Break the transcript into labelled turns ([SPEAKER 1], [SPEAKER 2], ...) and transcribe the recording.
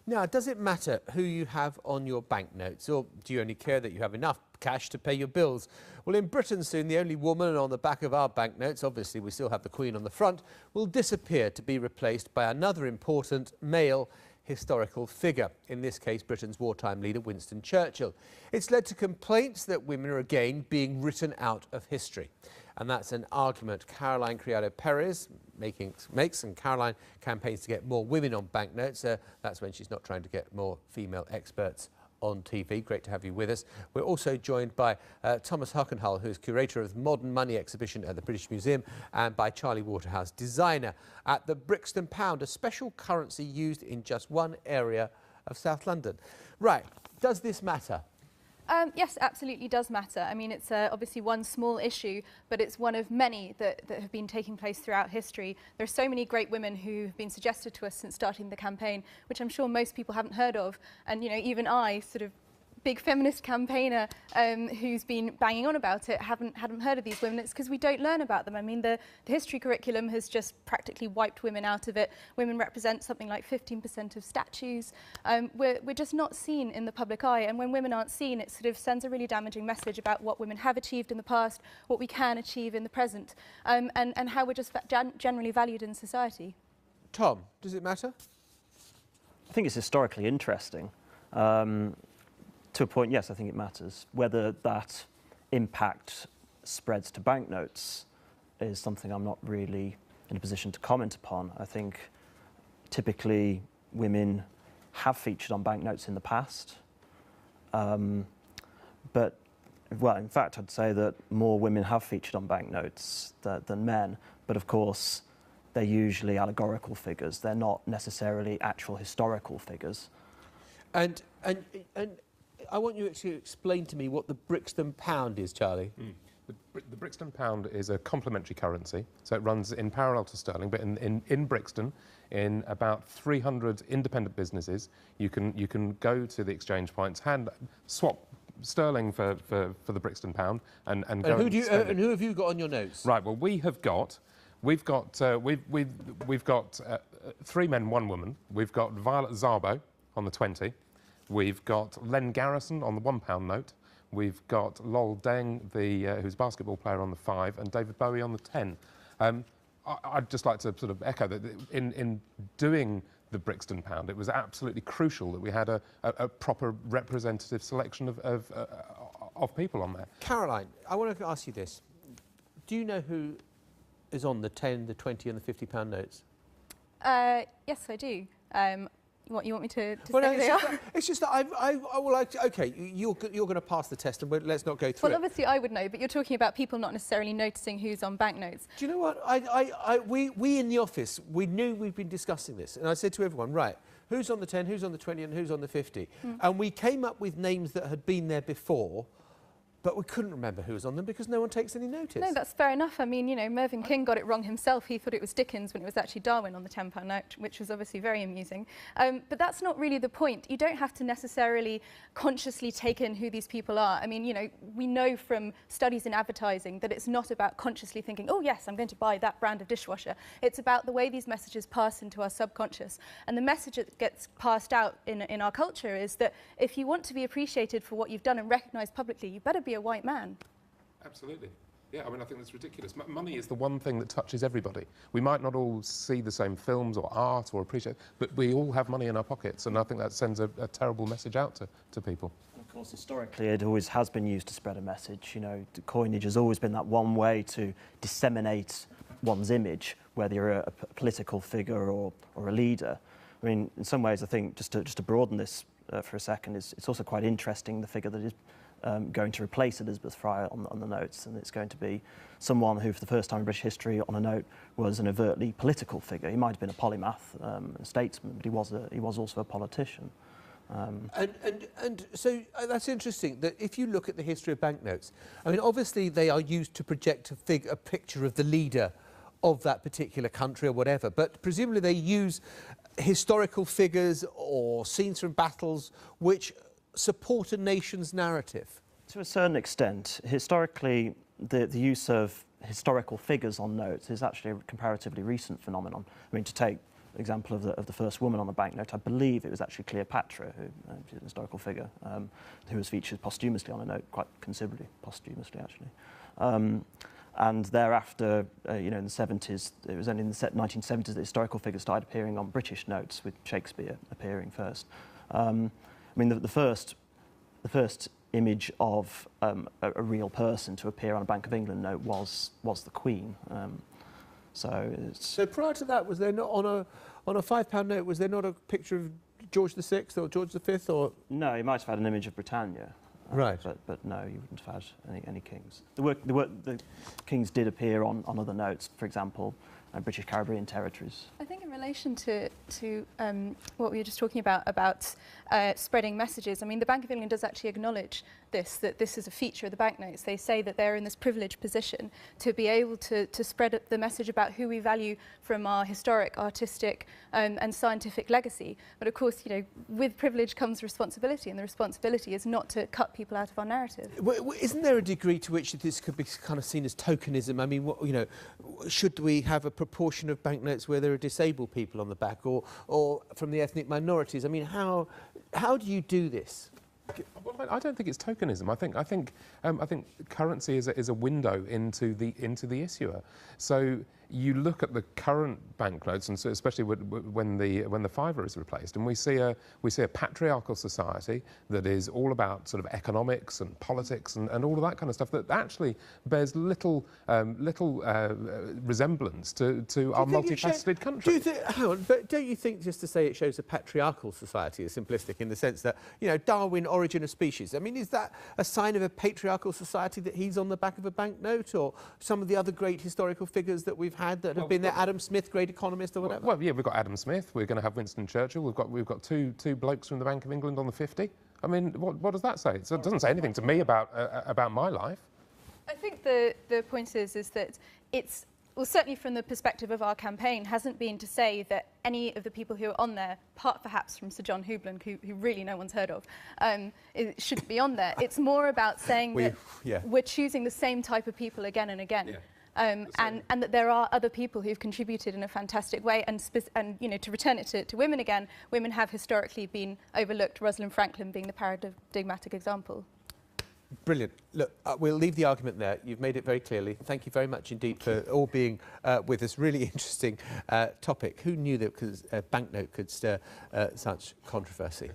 [SPEAKER 1] Now, does it matter who you have on your banknotes, or do you only care that you have enough cash to pay your bills? Well, in Britain soon, the only woman on the back of our banknotes, obviously we still have the Queen on the front, will disappear to be replaced by another important male historical figure, in this case Britain's wartime leader Winston Churchill. It's led to complaints that women are again being written out of history. And that's an argument Caroline Criado Perez makes, and Caroline campaigns to get more women on banknotes. That's when she's not trying to get more female experts on TV. Great to have you with us. We're also joined by Thomas Huckenhull, who's curator of the Modern Money exhibition at the British Museum, and by Charlie Waterhouse, designer at the Brixton Pound, a special currency used in just one area of South London. Right, does this matter?
[SPEAKER 2] Yes, absolutely does matter. I mean, it's obviously one small issue, but it's one of many that have been taking place throughout history. There are so many great women who have been suggested to us since starting the campaign, which I'm sure most people haven't heard of. And, you know, even I, sort of big feminist campaigner who's been banging on about it, hadn't heard of these women. It's because we don't learn about them. I mean, the history curriculum has just practically wiped women out of it. Women represent something like 15% of statues. We're just not seen in the public eye, and when women aren't seen, it sort of sends a really damaging message about what women have achieved in the past, what we can achieve in the present, and how we're just generally valued in society.
[SPEAKER 1] Tom, does it matter?
[SPEAKER 3] I think it's historically interesting. To a point, yes, I think it matters. Whether that impact spreads to banknotes is something I'm not really in a position to comment upon. I think typically women have featured on banknotes in the past. But, well, in fact, I'd say that more women have featured on banknotes than men. But, of course, they're usually allegorical figures. They're not necessarily actual historical figures.
[SPEAKER 1] And I want you to explain to me what the Brixton Pound is, Charlie.
[SPEAKER 4] The Brixton Pound is a complementary currency, so it runs in parallel to sterling, but in Brixton, in about 300 independent businesses, you can go to the exchange points, swap sterling for the Brixton Pound, and go.
[SPEAKER 1] And who have you got on your notes?
[SPEAKER 4] Right. Well, we've got 3 men, 1 woman. We've got Violet Szabo on the 20. We've got Len Garrison on the £1 note. We've got Lol Deng, who's a basketball player, on the 5, and David Bowie on the 10. I'd just like to sort of echo that in doing the Brixton Pound, it was absolutely crucial that we had a proper representative selection of people on there.
[SPEAKER 1] Caroline, I want to ask you this. Do you know who is on the 10, the 20 and the £50 notes?
[SPEAKER 2] Yes, I do. You want me to say who they are?
[SPEAKER 1] It's just that OK, you're going to pass the test, and let's not go through
[SPEAKER 2] Well, obviously I would know, but you're talking about people not necessarily noticing who's on banknotes.
[SPEAKER 1] Do you know what? We in the office, we knew we'd been discussing this, and I said to everyone, right, who's on the 10, who's on the 20, and who's on the 50? And we came up with names that had been there before, but we couldn't remember who was on them because no one takes any notice.
[SPEAKER 2] No, that's fair enough. I mean, you know, Mervyn King got it wrong himself. He thought it was Dickens when it was actually Darwin on the £10 note, which was obviously very amusing. But that's not really the point. You don't have to necessarily consciously take in who these people are. I mean, you know, we know from studies in advertising that it's not about consciously thinking, oh, yes, I'm going to buy that brand of dishwasher. It's about the way these messages pass into our subconscious. And the message that gets passed out in our culture is that if you want to be appreciated for what you've done and recognised publicly, you better be a white man.
[SPEAKER 4] Absolutely. Yeah, I mean, I think that's ridiculous. Money is the one thing that touches everybody. We might not all see the same films or art or appreciate, but we all have money in our pockets, and I think that sends a terrible message out to people.
[SPEAKER 3] Of course, historically, it always has been used to spread a message. You know, coinage has always been that one way to disseminate one's image, whether you're a political figure or a leader. I mean, in some ways, I think, just to broaden this for a second, it's also quite interesting, the figure that is going to replace Elizabeth Fry on the notes, and it's going to be someone who, for the first time in British history, on a note, was an overtly political figure. He might have been a polymath, a statesman, but he was also a politician.
[SPEAKER 1] And so that's interesting, that if you look at the history of banknotes, I mean, obviously they are used to project a picture of the leader of that particular country or whatever, but presumably they use historical figures or scenes from battles which support a nation's narrative.
[SPEAKER 3] To a certain extent. Historically, the use of historical figures on notes is actually a comparatively recent phenomenon. I mean, to take example of the first woman on the banknote, I believe it was actually Cleopatra, who she's an historical figure, who was featured posthumously on a note, quite considerably posthumously actually. And thereafter, in the 70s, it was only in the 1970s that historical figures started appearing on British notes, with Shakespeare appearing first. The first image of a real person to appear on a Bank of England note was the Queen.
[SPEAKER 1] So prior to that, was there not on a £5 note? Was there not a picture of George VI or George V or?
[SPEAKER 3] No, you might have had an image of Britannia.
[SPEAKER 1] Right.
[SPEAKER 3] But no, you wouldn't have had any kings. The kings did appear on other notes, for example, British Caribbean territories.
[SPEAKER 2] I think in relation to what we were just talking about spreading messages, I mean, the Bank of England does actually acknowledge that this is a feature of the banknotes. They say that they're in this privileged position to be able to spread the message about who we value from our historic, artistic and scientific legacy. But of course, with privilege comes responsibility, and the responsibility is not to cut people out of our narrative.
[SPEAKER 1] Well, isn't there a degree to which this could be kind of seen as tokenism? I mean, should we have a proportion of banknotes where there are disabled people on the back, or from the ethnic minorities? I mean, how do you do this?
[SPEAKER 4] Well, I don't think it's tokenism. I think currency is a window into the issuer. So you look at the current banknotes, and so especially when the fiver is replaced, and we see a patriarchal society that is all about sort of economics and politics and all of that kind of stuff that actually bears little resemblance to our multifaceted country.
[SPEAKER 1] But don't you think just to say it shows a patriarchal society is simplistic in the sense that Darwin, Origin of Species? I mean, is that a sign of a patriarchal society that he's on the back of a banknote, or some of the other great historical figures that we've had that have been there? Adam Smith, great economist, or whatever.
[SPEAKER 4] Well, yeah, we've got Adam Smith. We're going to have Winston Churchill. We've got two blokes from the Bank of England on the 50. I mean, what does that say? It doesn't say anything to me about my life.
[SPEAKER 2] I think the point is that it's, well, certainly from the perspective of our campaign, hasn't been to say that any of the people who are on there, apart perhaps from Sir John Houblon, who really no one's heard of, it shouldn't be on there. It's more about saying we're choosing the same type of people again and again. Yeah. And that there are other people who've contributed in a fantastic way, and to return it to women again, women have historically been overlooked, Rosalind Franklin being the paradigmatic example.
[SPEAKER 1] Brilliant. Look, we'll leave the argument there. You've made it very clearly. Thank you very much indeed for all being with us. Really interesting topic. Who knew that a banknote could stir such controversy?